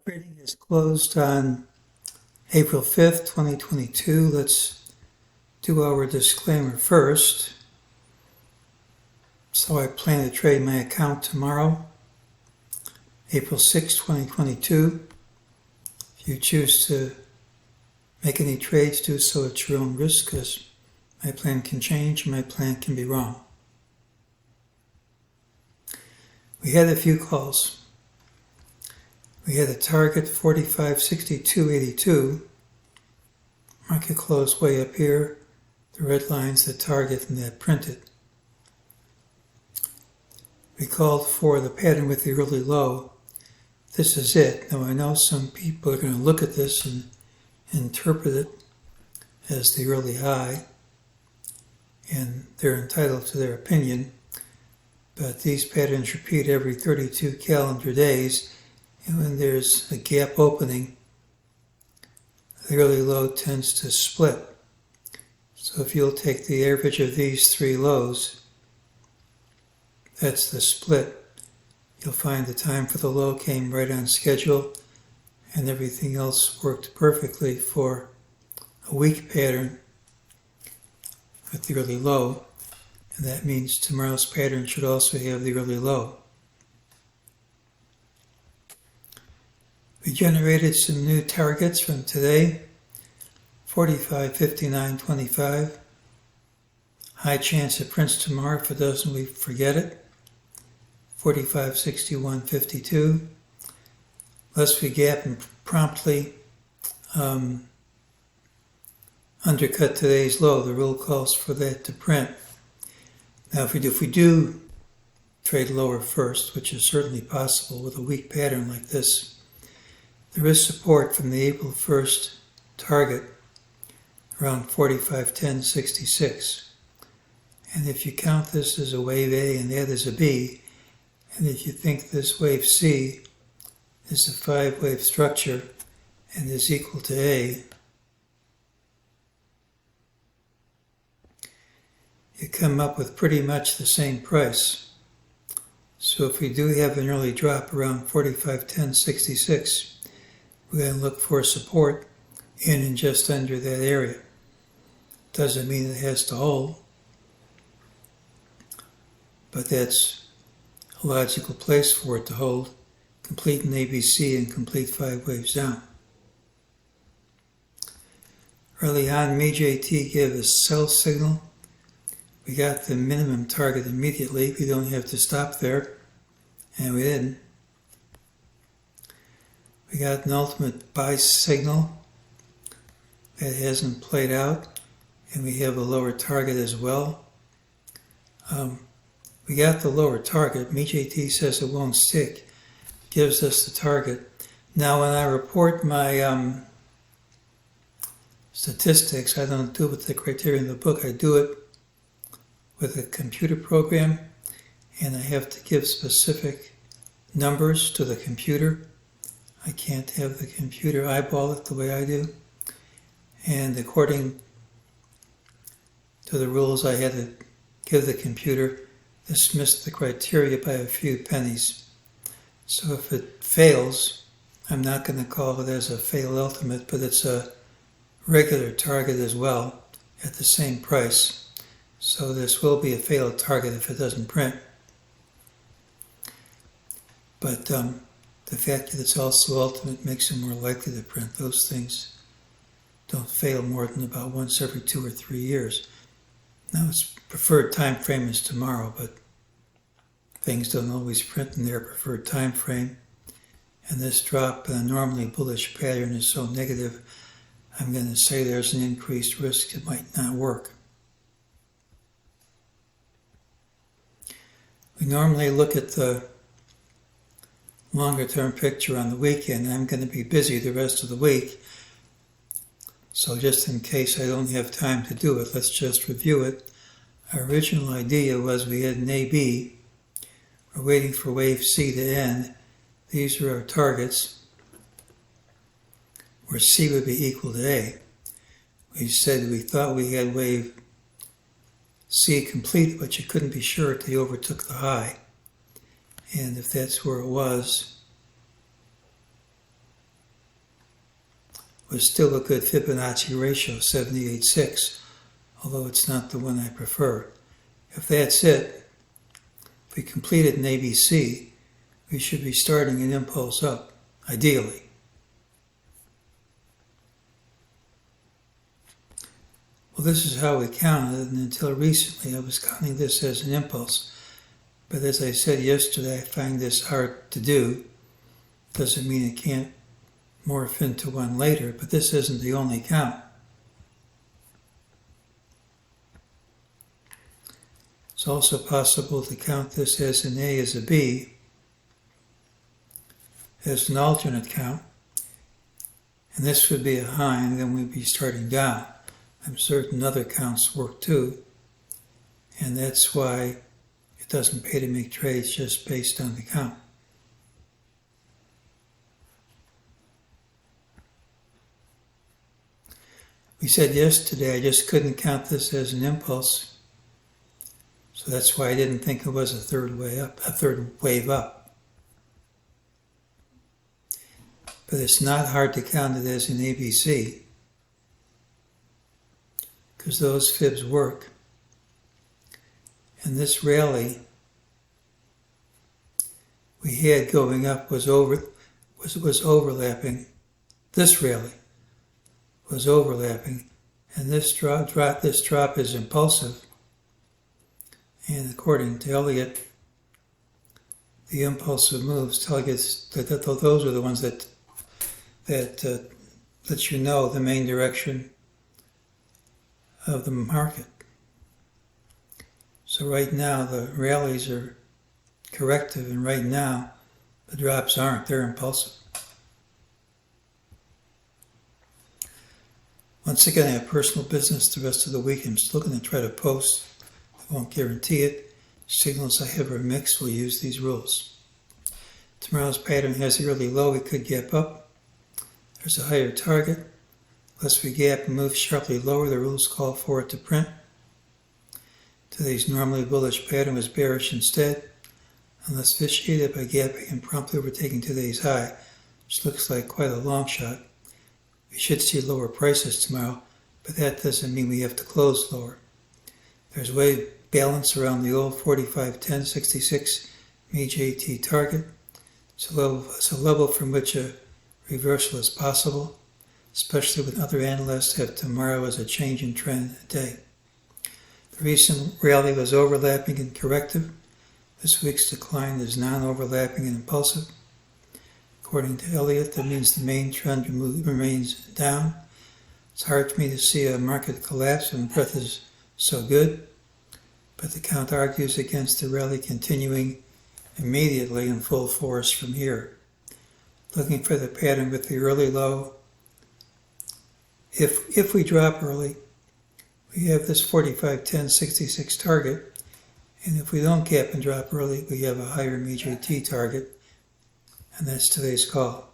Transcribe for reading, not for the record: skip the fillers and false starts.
Trading is closed on April 5th, 2022. Let's do our disclaimer first. So I plan to trade my account tomorrow, April 6th, 2022. If you choose to make any trades, do so at your own risk, because my plan can change and my plan can be wrong. We had a few calls. We had a target 45.6282. Market closed way up here. The red line's the target and that printed. We called for the pattern with the early low. This is it. Now I know some people are going to look at this and interpret it as the early high, and they're entitled to their opinion, but these patterns repeat every 32 calendar days, and when there's a gap opening, the early low tends to split. So if you'll take the average of these three lows, that's the split. You'll find the time for the low came right on schedule, and everything else worked perfectly for a weak pattern with the early low, and that means tomorrow's pattern should also have the early low. We generated some new targets from today, 45.5925. High chance it prints tomorrow. If it doesn't, we forget it. 45.6152. Unless we gap and promptly undercut today's low, the rule calls for that to print. Now, if we do trade lower first, which is certainly possible with a weak pattern like this, there is support from the April 1st target around 45.1066. And if you count this as a wave A and that as a B, and if you think this wave C is a 5-wave structure and is equal to A, you come up with pretty much the same price. So if we do have an early drop around 45.1066, we're going to look for support in and just under that area. Doesn't mean it has to hold, but that's a logical place for it to hold, complete an ABC and complete 5 waves down. Early on, MEJT gave a sell signal. We got the minimum target immediately. We don't have to stop there, and we didn't. We got an ultimate buy signal that hasn't played out, and we have a lower target as well. We got the lower target. MEJT says it won't stick, gives us the target. Now when I report my statistics, I don't do it with the criteria in the book. I do it with a computer program, and I have to give specific numbers to the computer. I can't have the computer eyeball it the way I do. And according to the rules, I had to give the computer, dismiss the criteria by a few pennies. So if it fails, I'm not going to call it as a failed ultimate, but it's a regular target as well at the same price. So this will be a failed target if it doesn't print. But the fact that it's also ultimate makes it more likely to print. Those things don't fail more than about once every 2 or 3 years. Now its preferred time frame is tomorrow, but things don't always print in their preferred time frame. And this drop in a normally bullish pattern is so negative, I'm going to say there's an increased risk it might not work. We normally look at the longer-term picture on the weekend. I'm going to be busy the rest of the week, so just in case I don't have time to do it, let's just review it. Our original idea was we had an AB. We're waiting for wave C to end. These are our targets, where C would be equal to A. We said we thought we had wave C complete, but you couldn't be sure until you overtook the high. And if that's where it was, was still a good Fibonacci ratio, 78.6, although it's not the one I prefer. If that's it, if we completed an ABC, we should be starting an impulse up, ideally. Well, this is how we counted, and until recently I was counting this as an impulse. But as I said yesterday, I find this hard to do. Doesn't mean it can't morph into one later, but this isn't the only count. It's also possible to count this as an A as a B, as an alternate count, and this would be a high, and then we'd be starting down. I'm certain other counts work too, and that's why it doesn't pay to make trades just based on the count. We said yesterday I just couldn't count this as an impulse, so that's why I didn't think it was a third wave up. But it's not hard to count it as an ABC, because those fibs work. And this rally we had going up was overlapping. This rally was overlapping, and this drop is impulsive. And according to Elliott, the impulsive moves tell you that those are the ones that let you know the main direction of the market. So right now the rallies are corrective, and right now the drops aren't, they're impulsive. Once again, I have personal business the rest of the week. I'm still going to try to post. I won't guarantee it. Signals I have are mixed. We'll use these rules. Tomorrow's pattern has the early low. We could gap up. There's a higher target. Unless we gap and move sharply lower, the rules call for it to print. Today's normally bullish pattern was bearish instead, unless vitiated by gapping and promptly overtaking today's high, which looks like quite a long shot. We should see lower prices tomorrow, but that doesn't mean we have to close lower. There's weight balance around the old 45.10.66 MEJT target. It's a level from which a reversal is possible, especially when other analysts have tomorrow as a change in trend day. The recent rally was overlapping and corrective. This week's decline is non-overlapping and impulsive. According to Elliott, that means the main trend remains down. It's hard for me to see a market collapse when the breadth is so good, but the count argues against the rally continuing immediately in full force from here. Looking for the pattern with the early low. If we drop early, we have this 45.10.66 target, and if we don't gap and drop early, we have a higher MEJT target, and that's today's call.